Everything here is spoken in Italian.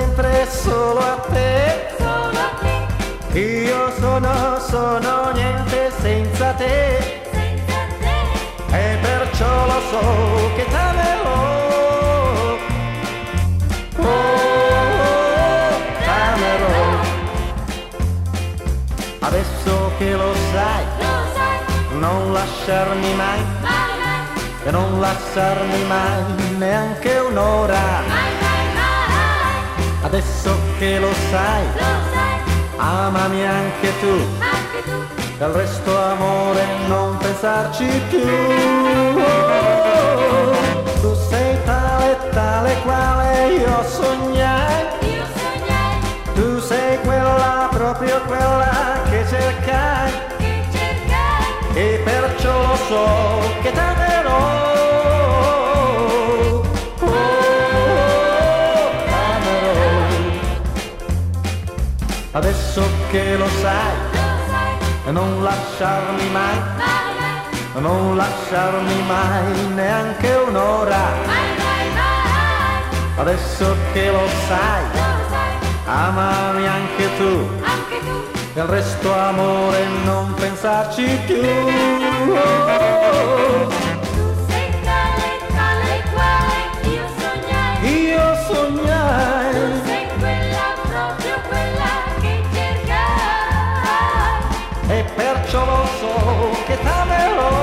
sempre solo a te. solo a te, Io sono niente senza te, senza te, e perciò lo so che t'amerò. T'amerò. Adesso che lo sai, non lasciarmi mai, mai, mai, e non lasciarmi mai neanche un'ora. mai, mai, mai, Adesso che lo sai, amami anche tu, anche tu, del resto amore non pensarci più. Tu sei tale quale io sognai, io sognai, tu sei quella, proprio quella che cercai, che cercai, e perciò lo so che t'amerò. T'amerò. Adesso che lo sai, non lasciarmi mai, mai, mai, non lasciarmi mai neanche un'ora. mai, mai, mai, Adesso che lo sai, amami anche tu, anche tu, del resto amore non pensarci più. tu sei tale quale io sognai, Io sognai, tu sei quella, proprio quella che cercai, e perciò lo so che t'amerò.